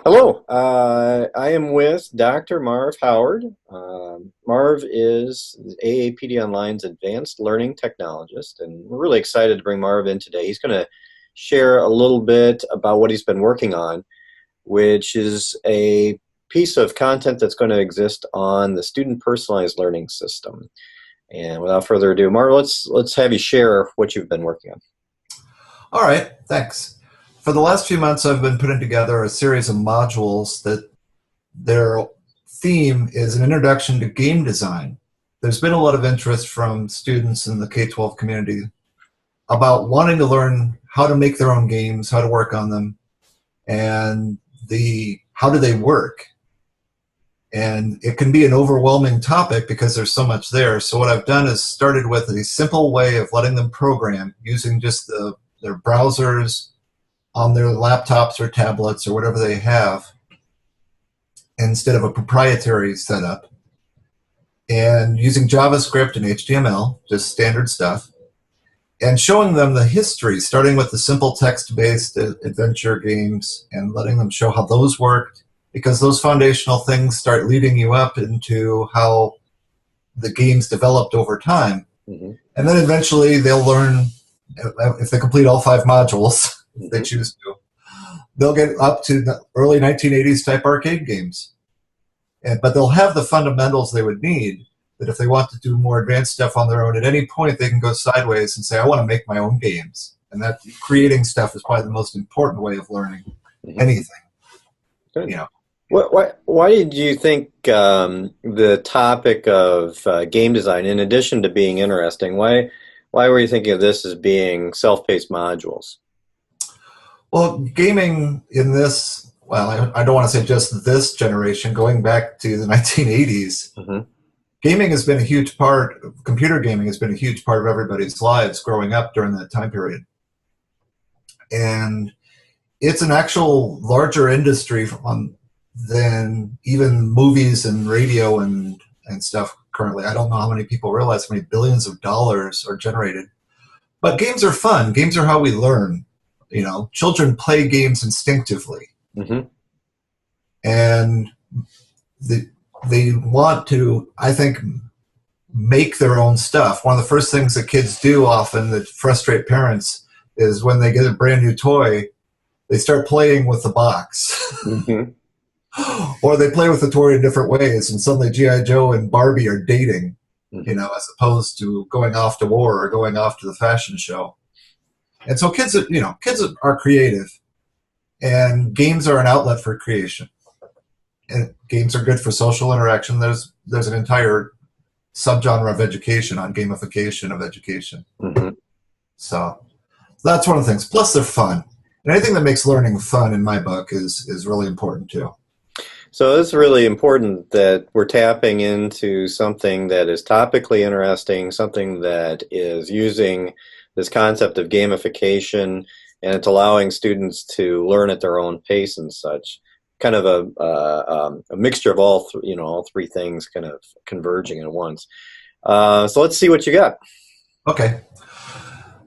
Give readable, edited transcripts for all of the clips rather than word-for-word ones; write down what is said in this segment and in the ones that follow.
Hello, I am with Dr. Marv Howard. Marv is AAPD Online's Advanced Learning Technologist, and we're really excited to bring Marv in today. He's going to share a little bit about what he's been working on, which is a piece of content that's going to exist on the Student Personalized Learning System. And without further ado, Marv, let's have you share what you've been working on. All right, thanks. For the last few months, I've been putting together a series of modules that their theme is an introduction to game design. There's been a lot of interest from students in the K-12 community about wanting to learn how to make their own games, how to work on them, and how do they work. And it can be an overwhelming topic because there's so much there. So what I've done is started with a simple way of letting them program using just their browsers on their laptops or tablets or whatever they have instead of a proprietary setup, and using JavaScript and HTML, just standard stuff, and showing them the history, starting with the simple text-based adventure games and letting them show how those worked, because those foundational things start leading you up into how the games developed over time. Mm-hmm. And then eventually they'll learn, if they complete all 5 modules, if they choose to, they'll get up to the early 1980s type arcade games. But they'll have the fundamentals they would need, that if they want to do more advanced stuff on their own, at any point they can go sideways and say, I want to make my own games. And that creating stuff is probably the most important way of learning anything. Good. You know. Why did you think the topic of game design, in addition to being interesting, why were you thinking of this as being self-paced modules? Well, gaming in this, well, I don't want to say just this generation, going back to the 1980s, gaming has been a huge part, computer gaming has been a huge part of everybody's lives growing up during that time period. And it's an actual larger industry than even movies and radio and stuff currently. I don't know how many people realize how many billions of dollars are generated. But games are fun. Games are how we learn. You know, children play games instinctively. And they want to, I think, make their own stuff. One of the first things that kids do often that frustrate parents is when they get a brand new toy, they start playing with the box. Or they play with the toy in different ways, and suddenly G.I. Joe and Barbie are dating, you know, as opposed to going off to war or going off to the fashion show. And so kids are creative, and games are an outlet for creation. And games are good for social interaction. There's an entire subgenre of education on gamification of education. So that's one of the things. Plus, they're fun. And anything that makes learning fun, in my book, is really important too. So it's really important that we're tapping into something that is topically interesting, something that is using this concept of gamification, and it's allowing students to learn at their own pace and such. Kind of a mixture of all three things kind of converging at once. So let's see what you got. Okay.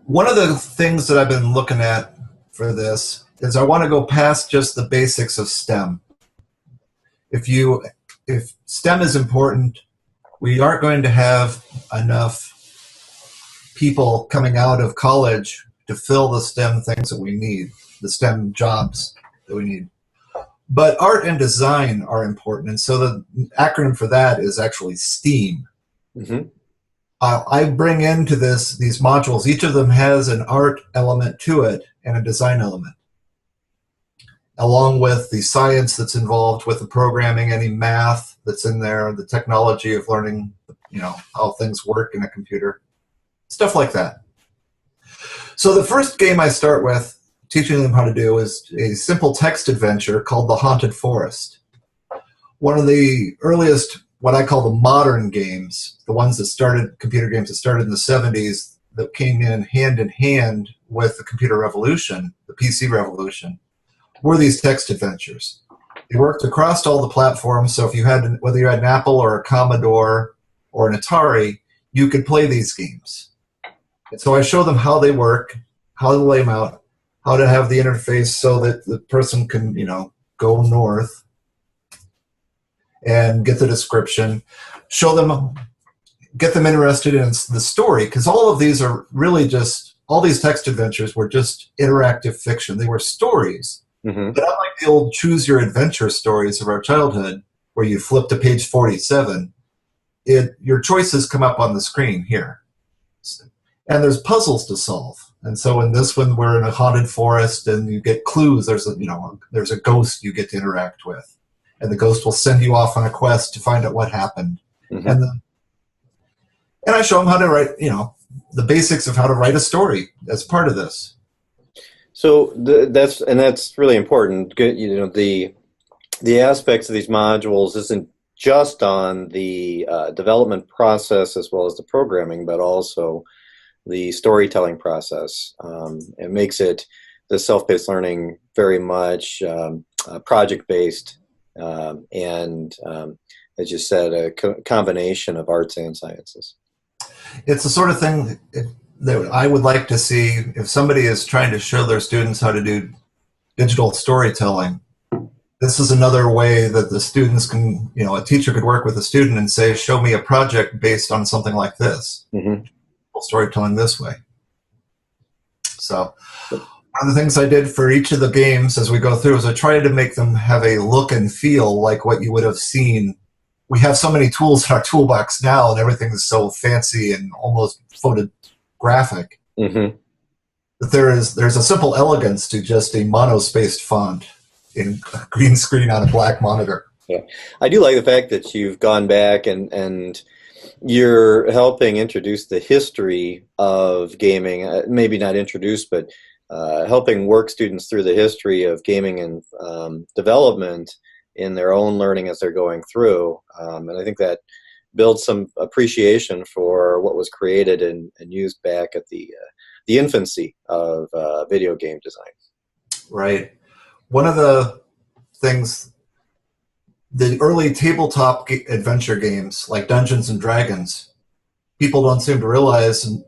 One of the things that I've been looking at for this is I want to go past just the basics of STEM. If STEM is important, we aren't going to have enough people coming out of college to fill the STEM things that we need, the STEM jobs that we need. But art and design are important, and so the acronym for that is actually STEAM. I bring into these modules, each of them has an art element to it and a design element, along with the science that's involved with the programming, any math that's in there, the technology of learning, how things work in a computer, stuff like that. So the first game I start with, teaching them how to do, is a simple text adventure called The Haunted Forest. One of the earliest, what I call the modern games, the ones that started, computer games that started in the 70s, that came in hand with the computer revolution, the PC revolution, were these text adventures. They worked across all the platforms, so if you had, whether you had an Apple or a Commodore or an Atari, you could play these games. And so I show them how they work, how to lay them out, how to have the interface so that the person can, go go north and get the description, show them, get them interested in the story, because all of these are really just, all these text adventures were just interactive fiction. They were stories. Mm-hmm. But unlike the old choose your adventure stories of our childhood, where you flip to page 47, your choices come up on the screen here. And there's puzzles to solve. And so in this one, we're in a haunted forest, and you get clues. There's a ghost you get to interact with, and the ghost will send you off on a quest to find out what happened. Mm-hmm. And I show them how to write, the basics of how to write a story as part of this. So that's really important. The aspects of these modules isn't just on the development process as well as the programming, but also the storytelling process. It makes the self-paced learning very much project-based, and as you said, a combination of arts and sciences. It's the sort of thing that I would like to see if somebody is trying to show their students how to do digital storytelling. This is another way that the students can, a teacher could work with a student and say, show me a project based on something like this. Mm-hmm. Storytelling this way. So one of the things I did for each of the games as we go through is I tried to make them have a look and feel like what you would have seen. We have so many tools in our toolbox now, and everything is so fancy and almost photographic. Mm-hmm. That there's a simple elegance to just a monospaced font in a green screen on a black monitor. Yeah, I do like the fact that you've gone back and you're helping introduce the history of gaming. Maybe not introduce, but helping work students through the history of gaming and development in their own learning as they're going through. And I think that builds some appreciation for what was created and used back at the infancy of video game design. Right. One of the things, the early tabletop adventure games like Dungeons and Dragons, people don't seem to realize, and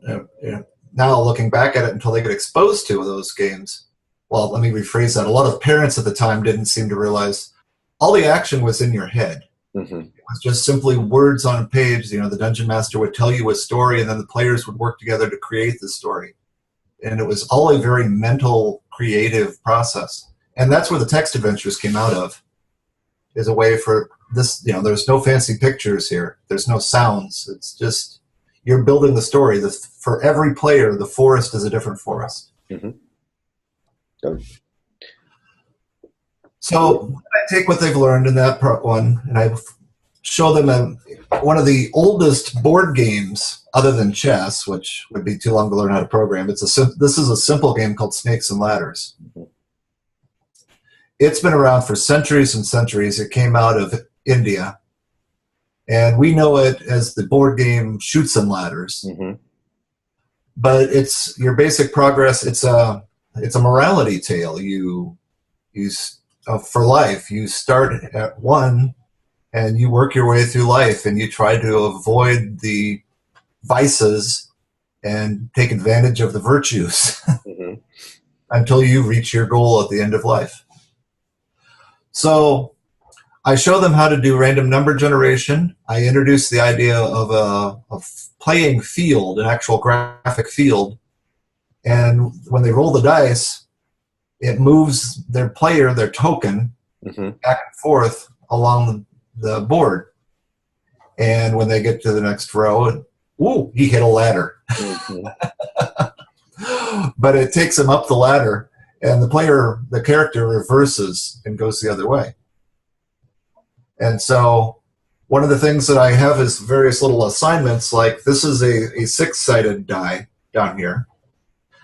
now looking back at it until they get exposed to those games. Well, let me rephrase that. A lot of parents at the time didn't seem to realize all the action was in your head. Mm-hmm. It was just simply words on a page. The dungeon master would tell you a story, and then the players would work together to create the story. And it was all a very mental, creative process. And that's where the text adventures came out of, is a way for this, there's no fancy pictures here. There's no sounds. It's just, you're building the story. For every player, the forest is a different forest. Mm-hmm. So I take what they've learned in that part one, and I show them one of the oldest board games, other than chess, which would be too long to learn how to program. This is a simple game called Snakes and Ladders. Mm-hmm. It's been around for centuries and centuries. It came out of India, and we know it as the board game Chutes and Ladders. Mm-hmm. But it's your basic progress. It's a morality tale. For life, you start at 1, and you work your way through life, and you try to avoid the vices and take advantage of the virtues mm-hmm. until you reach your goal at the end of life. So I show them how to do random number generation. I introduce the idea of a playing field, an actual graphic field. And when they roll the dice, it moves their player, their token, mm-hmm. back and forth along the board. And when they get to the next row, he hit a ladder. Mm-hmm. But it takes him up the ladder, and the character reverses and goes the other way. And so one of the things that I have is various little assignments, like this is a 6-sided die down here.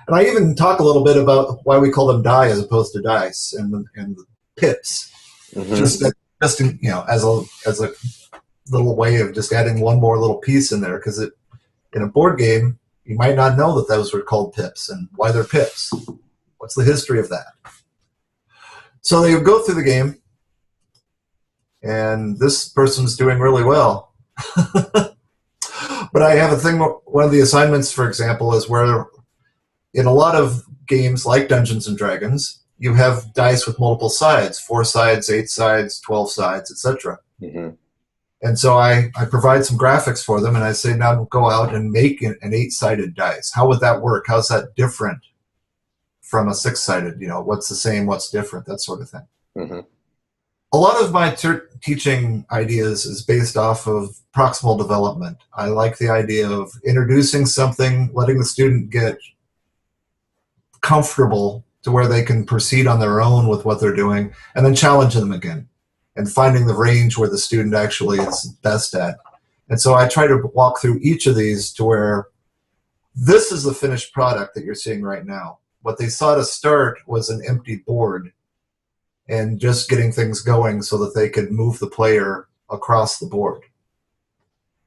And I even talk a little bit about why we call them die as opposed to dice and the pips. Mm-hmm. Just as a little way of just adding one more little piece in there, because in a board game, you might not know that those were called pips and why they're pips. What's the history of that? So they would go through the game, and this person's doing really well. But I have a thing, one of the assignments, for example, is where in a lot of games like Dungeons and Dragons, you have dice with multiple sides, 4 sides, 8 sides, 12 sides, etc. Mm-hmm. And so I provide some graphics for them, and I say, now go out and make an 8-sided dice. How would that work? How's that different from a 6-sided? What's the same, what's different, that sort of thing. Mm-hmm. A lot of my teaching ideas is based off of proximal development. I like the idea of introducing something, letting the student get comfortable to where they can proceed on their own with what they're doing, and then challenging them again and finding the range where the student actually is best at. And so I try to walk through each of these to where this is the finished product that you're seeing right now. What they saw to start was an empty board and just getting things going so that they could move the player across the board.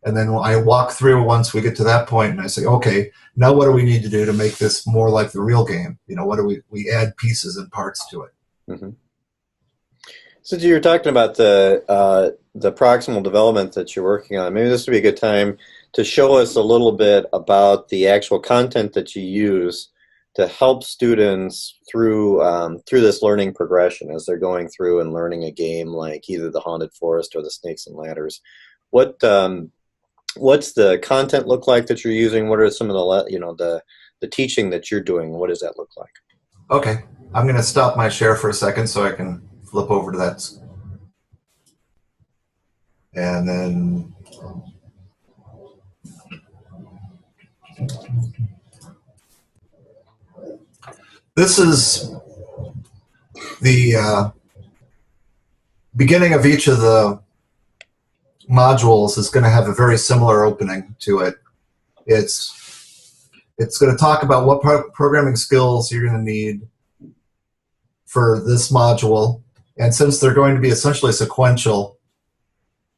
And then I walk through once we get to that point, and I say, okay, now what do we need to do to make this more like the real game? What do we add pieces and parts to it? Mm-hmm. Since you're talking about the proximal development that you're working on, maybe this would be a good time to show us a little bit about the actual content that you use to help students through this learning progression as they're going through and learning a game like either the Haunted Forest or the Snakes and Ladders. What's the content look like that you're using? What are some of the teaching that you're doing? What does that look like? Okay, I'm going to stop my share for a second so I can flip over to that. And then this is the beginning of each of the modules is going to have a very similar opening to it. It's going to talk about what programming skills you're going to need for this module. And since they're going to be essentially sequential,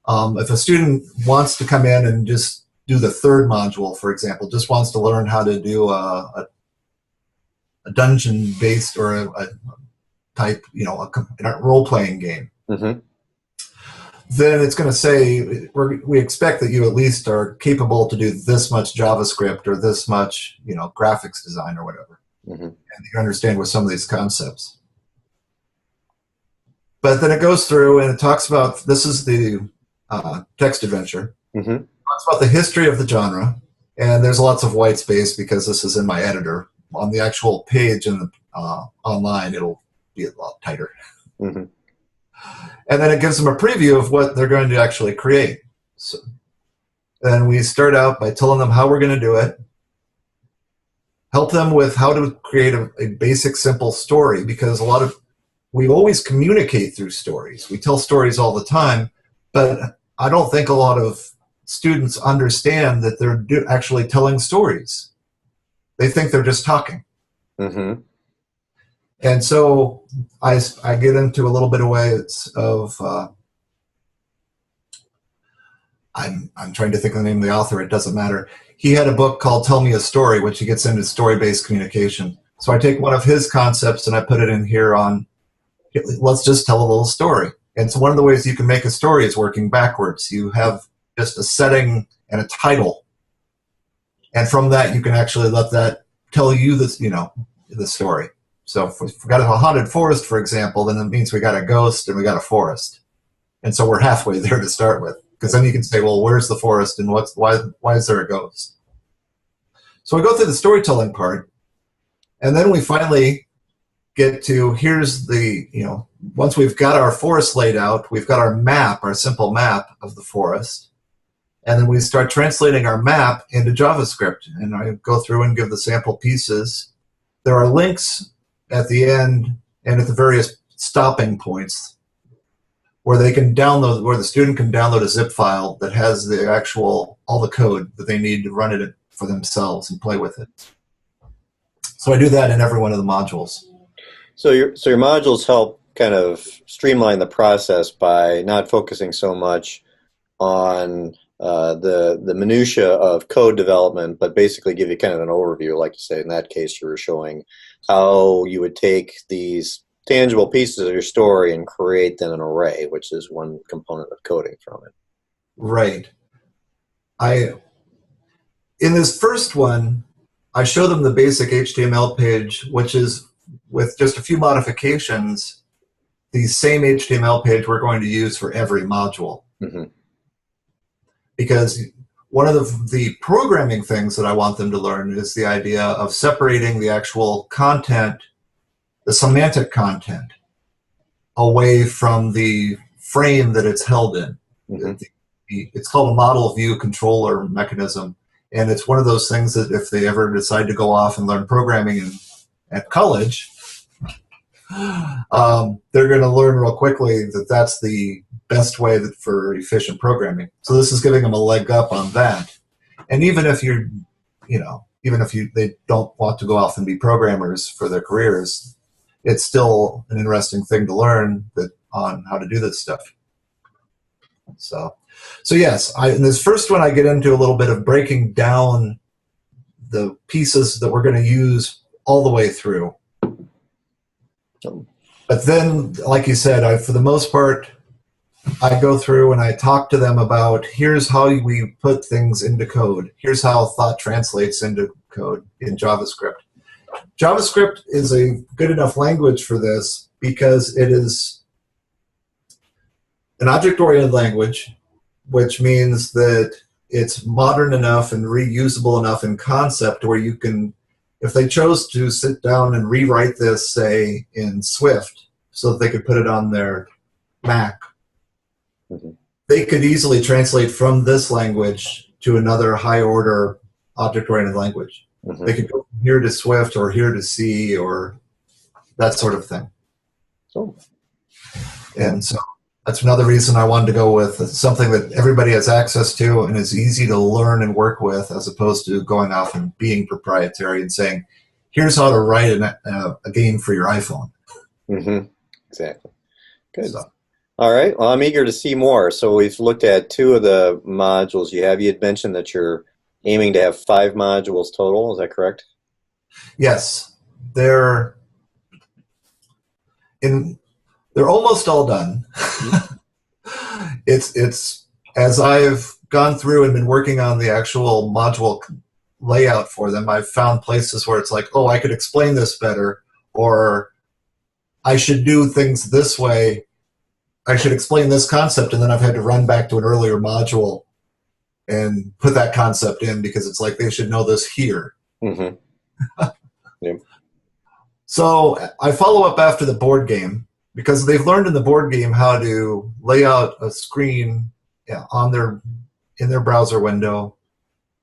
if a student wants to come in and just do the third module, for example, just wants to learn how to do a dungeon-based or a type, a role-playing game, mm-hmm. then it's going to say, we expect that you at least are capable to do this much JavaScript or this much, graphics design or whatever. Mm-hmm. And you understand with some of these concepts. But then it goes through and it talks about, this is the text adventure. Mm-hmm. It talks about the history of the genre. And there's lots of white space because this is in my editor. On the actual page in the online, it'll be a lot tighter. Mm-hmm. And then it gives them a preview of what they're going to actually create. So then we start out by telling them how we're going to do it, help them with how to create a basic, simple story, because we always communicate through stories. We tell stories all the time, but I don't think a lot of students understand that they're actually telling stories. They think they're just talking. Mm-hmm. And so I get into a little bit of ways of, I'm trying to think of the name of the author, it doesn't matter. He had a book called Tell Me a Story, which he gets into story-based communication. So I take one of his concepts and I put it in here on, let's just tell a little story. And so one of the ways you can make a story is working backwards. You have just a setting and a title. And from that, you can actually let that tell you this, the story. So if we got a haunted forest, for example, then it means we got a ghost and we got a forest. And so we're halfway there to start with. Because then you can say, well, where's the forest and why is there a ghost? So we go through the storytelling part. And then we finally get to, here's the, once we've got our forest laid out, we've got our map, our simple map of the forest. And then we start translating our map into JavaScript. And I go through and give the sample pieces. There are links at the end and at the various stopping points where they can download, where the student can download a zip file that has the actual, all the code that they need to run it for themselves and play with it. So I do that in every one of the modules. So your modules help kind of streamline the process by not focusing so much on the minutia of code development, but basically give you kind of an overview. Like you say, in that case, you were showing how you would take these tangible pieces of your story and create then an array, which is one component of coding from it. Right. In this first one, I show them the basic HTML page, which is with just a few modifications, the same HTML page we're going to use for every module. Mm-hmm. Because one of the programming things that I want them to learn is the idea of separating the actual content, the semantic content, away from the frame that it's held in. Mm-hmm. It's called a model view controller mechanism. And it's one of those things that if they ever decide to go off and learn programming at college, they're going to learn real quickly that that's the best way for efficient programming. So this is giving them a leg up on that. And even if they don't want to go off and be programmers for their careers, it's still an interesting thing to learn on how to do this stuff. So yes, in this first one I get into a little bit of breaking down the pieces that we're going to use all the way through. But then, like you said, for the most part, I go through and I talk to them about here's how we put things into code. Here's how thought translates into code in JavaScript. JavaScript is a good enough language for this because it is an object-oriented language, which means that it's modern enough and reusable enough in concept where you can, if they chose to sit down and rewrite this, say, in Swift, so that they could put it on their Mac, mm-hmm. they could easily translate from this language to another high-order object-oriented language. Mm-hmm. They could go from here to Swift or here to C or that sort of thing. Oh. And so that's another reason I wanted to go with something that everybody has access to and is easy to learn and work with, as opposed to going off and being proprietary and saying, here's how to write a game for your iPhone. Mm-hmm. Exactly. Good. So, all right. Well, I'm eager to see more. So we've looked at 2 of the modules you have. You had mentioned that you're aiming to have 5 modules total. Is that correct? Yes. They're almost all done. It's as I've gone through and been working on the actual module layout for them, I've found places where it's like, oh, I could explain this better, or I should do things this way. I should explain this concept, and then I've had to run back to an earlier module and put that concept in because it's like they should know this here. Mm-hmm. Yeah. So I follow up after the board game because they've learned in the board game how to lay out a screen in their browser window,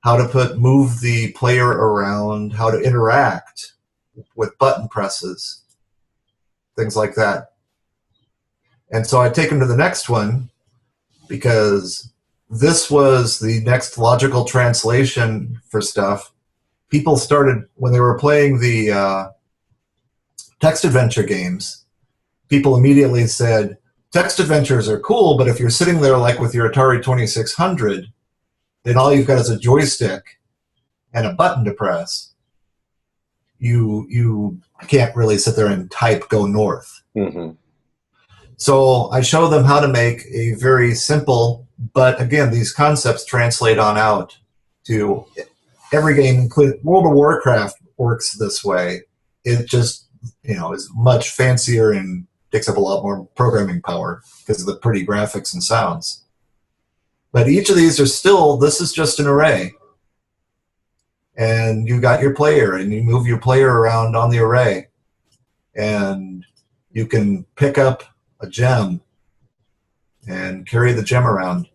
how to move the player around, how to interact with button presses, things like that. And so I take them to the next one because this was the next logical translation for stuff. People started, when they were playing the text adventure games, people immediately said, text adventures are cool, but if you're sitting there like with your Atari 2600, then all you've got is a joystick and a button to press. You can't really sit there and type go north. Mm-hmm. So I show them how to make a very simple, but again, these concepts translate on out to every game, including World of Warcraft works this way. It just, is much fancier and takes up a lot more programming power because of the pretty graphics and sounds. But each of these this is just an array. And you got your player, and you move your player around on the array. And you can pick up a gem and carry the gem around.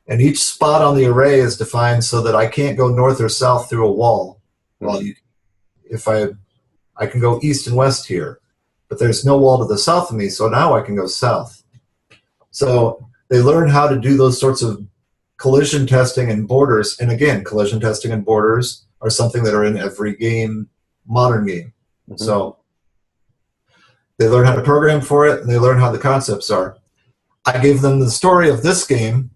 And each spot on the array is defined so that I can't go north or south through a wall. Well, I can go east and west here, but there's no wall to the south of me, so now I can go south. So they learn how to do those sorts of collision testing and borders. And again, collision testing and borders are something that are in every game, modern game. Mm-hmm. So they learn how to program for it, and they learn how the concepts are. I gave them the story of this game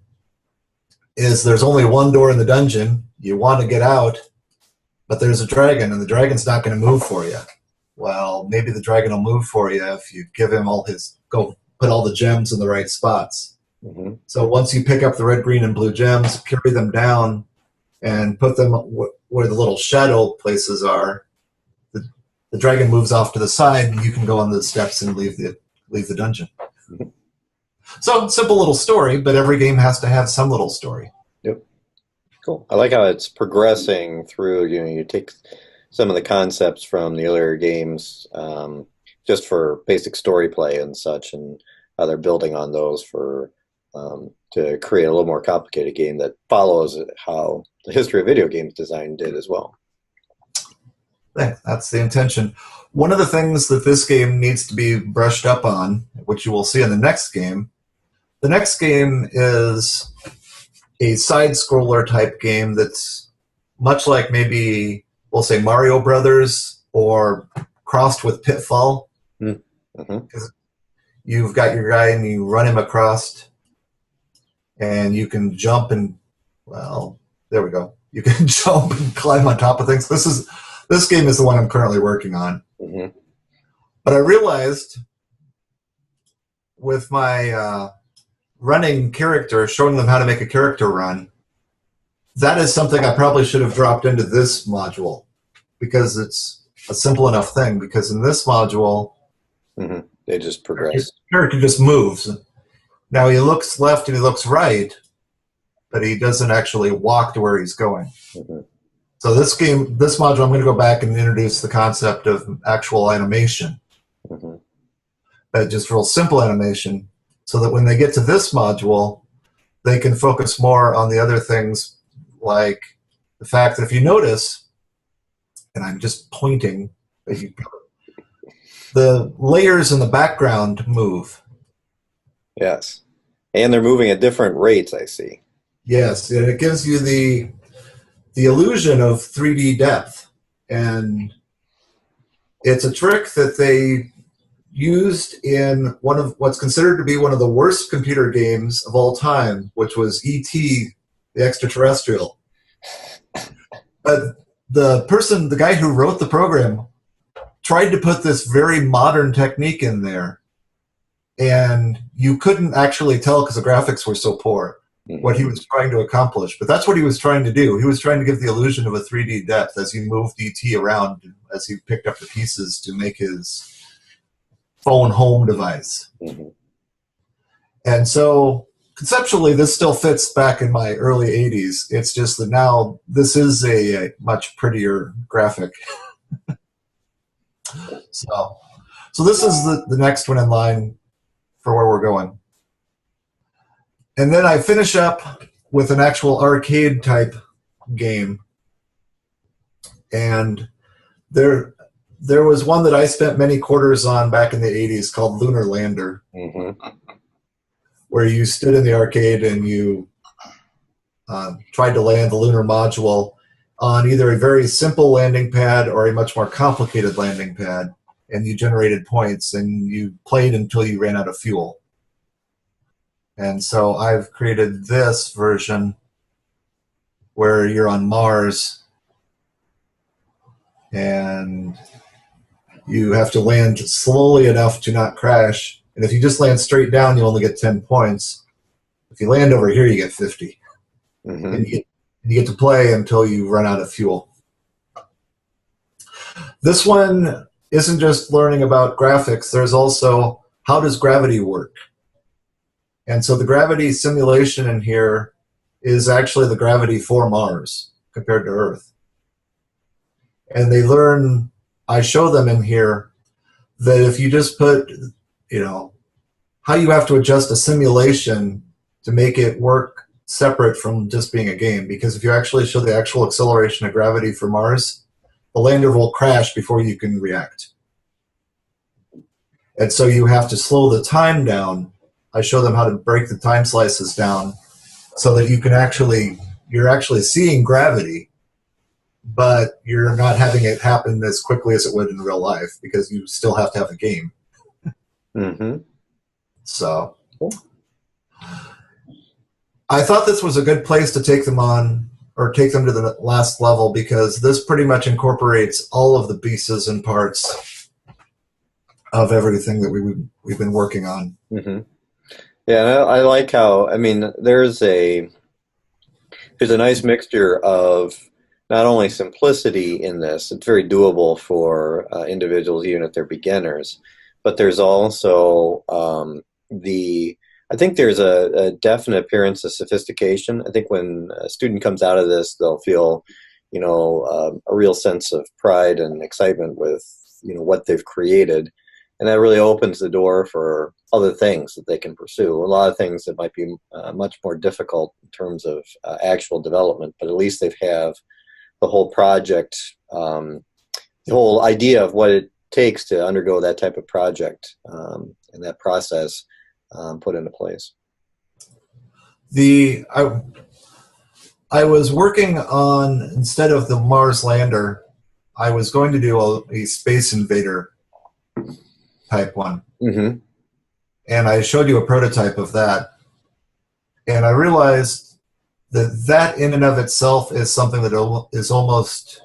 is there's only one door in the dungeon. You want to get out, but there's a dragon, and the dragon's not going to move for you. Well, maybe the dragon will move for you if you give him go put all the gems in the right spots. Mm-hmm. So once you pick up the red, green, and blue gems, carry them down and put them where the little shadow places are, the the dragon moves off to the side, and you can go on the steps and leave the dungeon. So, simple little story, but every game has to have some little story. Yep. Cool. I like how it's progressing through. You take some of the concepts from the earlier games, just for basic story play and such, and how they're building on those for to create a little more complicated game that follows how the history of video games design did as well. Yeah, that's the intention. One of the things that this game needs to be brushed up on, which you will see in the next game is a side-scroller type game that's much like maybe, we'll say, Mario Brothers or crossed with Pitfall. Mm-hmm. You've got your guy and you run him across, and you can jump and, well, there we go. You can jump and climb on top of things. This game is the one I'm currently working on. Mm-hmm. But I realized with my running character, showing them how to make a character run, that is something I probably should have dropped into this module, because it's a simple enough thing. Because in this module, they just progress. Your character just moves. Now he looks left and he looks right, but he doesn't actually walk to where he's going. Mm-hmm. So this module, I'm going to go back and introduce the concept of actual animation. Mm-hmm. But just real simple animation, so that when they get to this module, they can focus more on the other things, like the fact that if you notice, and I'm just pointing, the layers in the background move. Yes. And they're moving at different rates, I see. Yes, and it gives you the illusion of 3D depth. And it's a trick that they used in one of what's considered to be one of the worst computer games of all time, which was E.T. the Extraterrestrial. But the guy who wrote the program tried to put this very modern technique in there, and you couldn't actually tell because the graphics were so poor what he was trying to accomplish. But that's what he was trying to do. He was trying to give the illusion of a 3D depth as he moved E.T. around, as he picked up the pieces to make his phone home device. Mm-hmm. And so conceptually, this still fits back in my early 80s. It's just that now this is a much prettier graphic. So this is the next one in line for where we're going. And then I finish up with an actual arcade type game. And there was one that I spent many quarters on back in the 80s called Lunar Lander, where you stood in the arcade and you tried to land the lunar module on either a very simple landing pad or a much more complicated landing pad, and you generated points, and you played until you ran out of fuel. And so I've created this version where you're on Mars, and you have to land slowly enough to not crash. And if you just land straight down, you only get 10 points. If you land over here, you get 50. Mm-hmm. And you get to play until you run out of fuel. This one isn't just learning about graphics. There's also, how does gravity work? And so the gravity simulation in here is actually the gravity for Mars compared to Earth. And they learn, I show them in here, that if you just put, how you have to adjust a simulation to make it work separate from just being a game. Because if you actually show the actual acceleration of gravity for Mars, the lander will crash before you can react. And so you have to slow the time down. I show them how to break the time slices down so that you're actually seeing gravity, but you're not having it happen as quickly as it would in real life, because you still have to have a game. Mm-hmm. So I thought this was a good place to take them on, or take them to the last level, because this pretty much incorporates all of the pieces and parts of everything that we've been working on. Mm-hmm. Yeah, and I like how, there's a nice mixture of not only simplicity in this, it's very doable for individuals even if they're beginners, but there's also I think there's a definite appearance of sophistication. I think when a student comes out of this, they'll feel, a real sense of pride and excitement with, what they've created. And that really opens the door for other things that they can pursue. A lot of things that might be much more difficult in terms of actual development, but at least they have the whole project, the whole idea of what it takes to undergo that type of project and that process put into place. I was working on, instead of the Mars lander, I was going to do a Space Invader type one. Mm-hmm. And I showed you a prototype of that. And I realized that in and of itself is something that is almost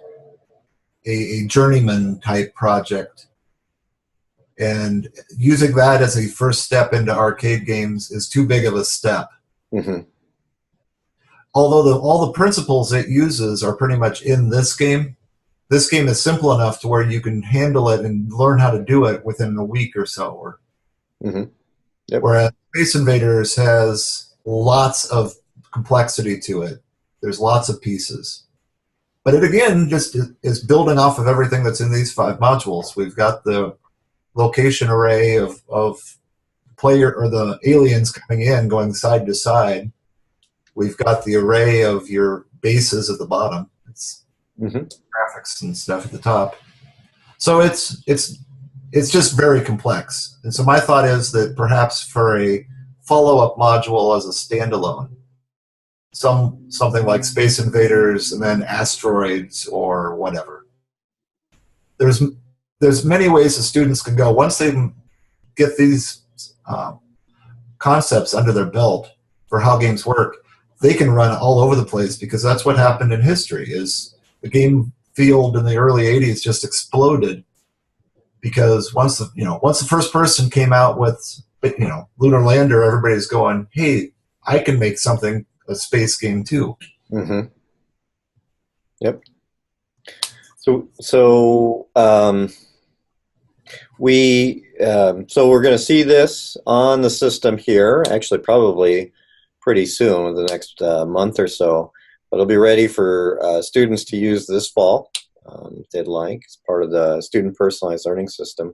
a journeyman type project. And using that as a first step into arcade games is too big of a step. Mm-hmm. Although all the principles it uses are pretty much in this game is simple enough to where you can handle it and learn how to do it within a week or so. Or, mm-hmm. Yep. Whereas Space Invaders has lots of complexity to it. There's lots of pieces. But it, again, just is building off of everything that's in these 5 modules. We've got the location array of player or the aliens coming in, going side to side. We've got the array of your bases at the bottom. It's graphics and stuff at the top. So it's just very complex. And so my thought is that perhaps for a follow-up module as a standalone, something like Space Invaders and then Asteroids or whatever. There's many ways the students can go. Once they get these concepts under their belt for how games work, they can run all over the place, because that's what happened in history. Is the game field in the early 80s just exploded, because once the first person came out with Lunar Lander, everybody's going, hey, I can make something a space game too. Mm-hmm. Yep. So we're going to see this on the system here, actually probably pretty soon, the next month or so. But it'll be ready for students to use this fall, if they'd like. It's part of the student personalized learning system.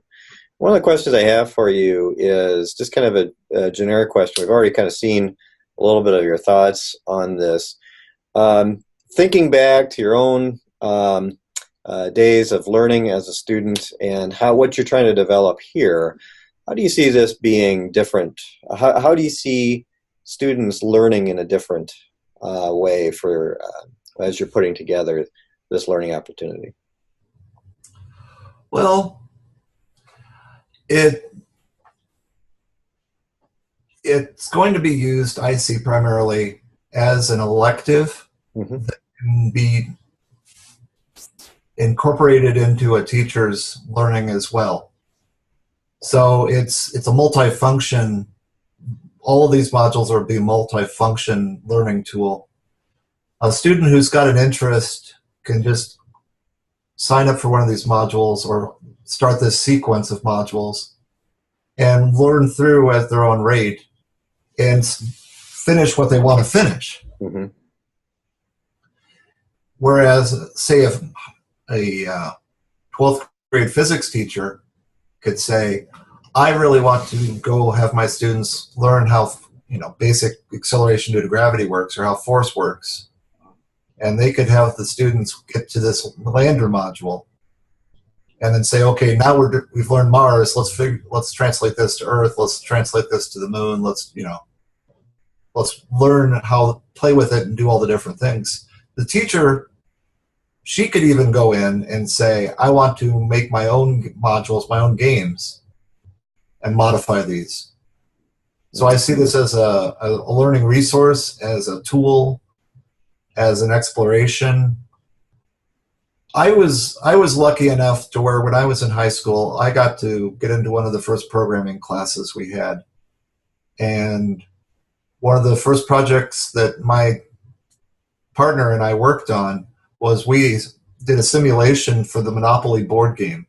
One of the questions I have for you is just kind of a generic question. We've already kind of seen a little bit of your thoughts on this. Thinking back to your own days of learning as a student and what you're trying to develop here, how do you see this being different? How do you see students learning in a different way for as you're putting together this learning opportunity? Well, it's going to be used, I see, primarily as an elective that can be incorporated into a teacher's learning as well. So it's a multi-function. All of these modules are be multi-function learning tool. A student who's got an interest can just sign up for one of these modules or start this sequence of modules and learn through at their own rate and finish what they want to finish. Mm-hmm. Whereas, say, if a 12th grade physics teacher could say, I really want to go have my students learn how basic acceleration due to gravity works or how force works. And they could have the students get to this lander module and then say, okay, now we've learned Mars. Let's translate this to Earth. Let's translate this to the moon. Let's learn how to play with it and do all the different things. The teacher, she could even go in and say, I want to make my own modules, my own games, and modify these. So I see this as a learning resource, as a tool, as an exploration. I was lucky enough to where when I was in high school, I got to get into one of the first programming classes we had. And one of the first projects that my partner and I worked on was we did a simulation for the Monopoly board game.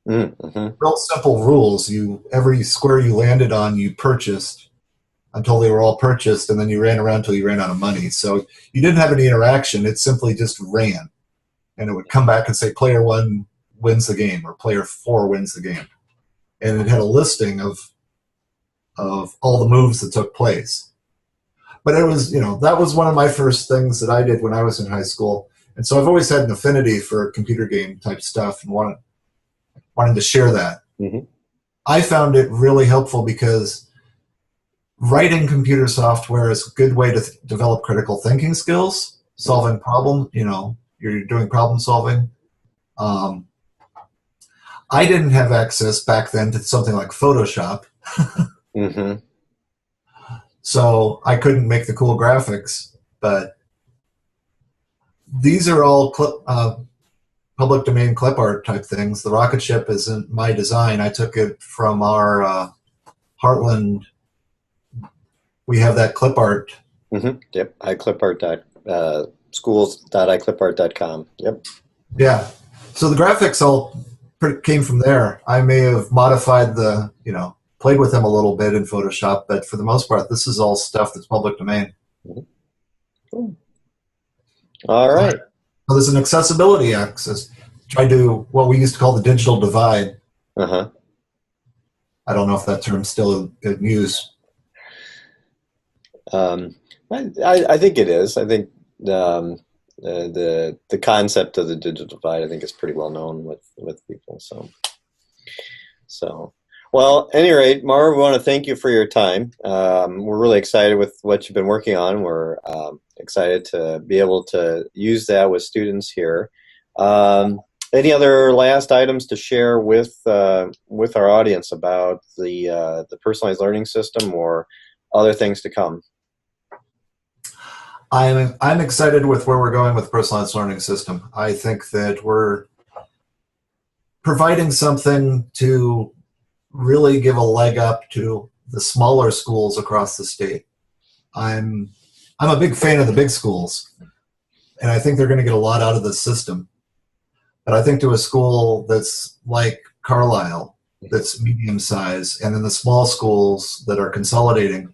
Mm-hmm. Real simple rules. Every square you landed on, you purchased until they were all purchased, and then you ran around until you ran out of money. So you didn't have any interaction. It simply just ran. And it would come back and say player 1 wins the game or player 4 wins the game. And it had a listing of all the moves that took place. But it was, that was one of my first things that I did when I was in high school. And so I've always had an affinity for computer game type stuff and wanted to share that. Mm-hmm. I found it really helpful because writing computer software is a good way to develop critical thinking skills, solving problems, you're doing problem solving. I didn't have access back then to something like Photoshop. Mm-hmm. So I couldn't make the cool graphics, but these are all public domain clip art type things. The rocket ship isn't my design. I took it from our Heartland. We have that clip art. Mm-hmm. Yep, schools.iclipart.com. Yep. Yeah. So the graphics all came from there. I may have modified played with them a little bit in Photoshop, but for the most part, this is all stuff that's public domain. Mm-hmm. Cool. All right. So there's an accessibility axis. Try to what we used to call the digital divide. Uh-huh. I don't know if that term's still in use. I think it is. I think the concept of the digital divide, I think, is pretty well known with people. So. Well, at any rate, Marv, we want to thank you for your time. We're really excited with what you've been working on. We're excited to be able to use that with students here. Any other last items to share with our audience about the personalized learning system or other things to come? I'm excited with where we're going with the personalized learning system. I think that we're providing something to really give a leg up to the smaller schools across the state. I'm a big fan of the big schools, and I think they're going to get a lot out of this system. But I think to a school that's like Carlisle, that's medium size, and then the small schools that are consolidating,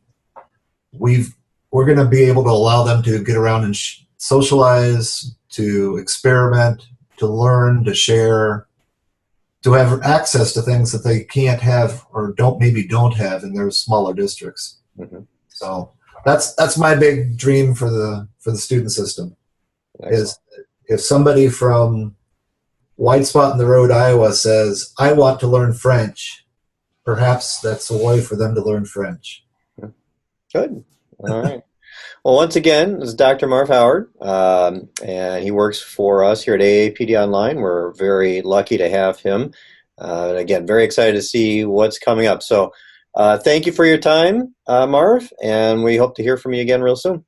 we're going to be able to allow them to get around and socialize, to experiment, to learn, to share, to have access to things that they can't have or don't have in their smaller districts. Mm-hmm. So that's my big dream for the student system. Excellent. Is if somebody from White Spot in the Road, Iowa says, I want to learn French, perhaps that's a way for them to learn French. Good. All right. Well, once again, this is Dr. Marv Howard, and he works for us here at AAPD Online. We're very lucky to have him. And again, very excited to see what's coming up. So thank you for your time, Marv, and we hope to hear from you again real soon.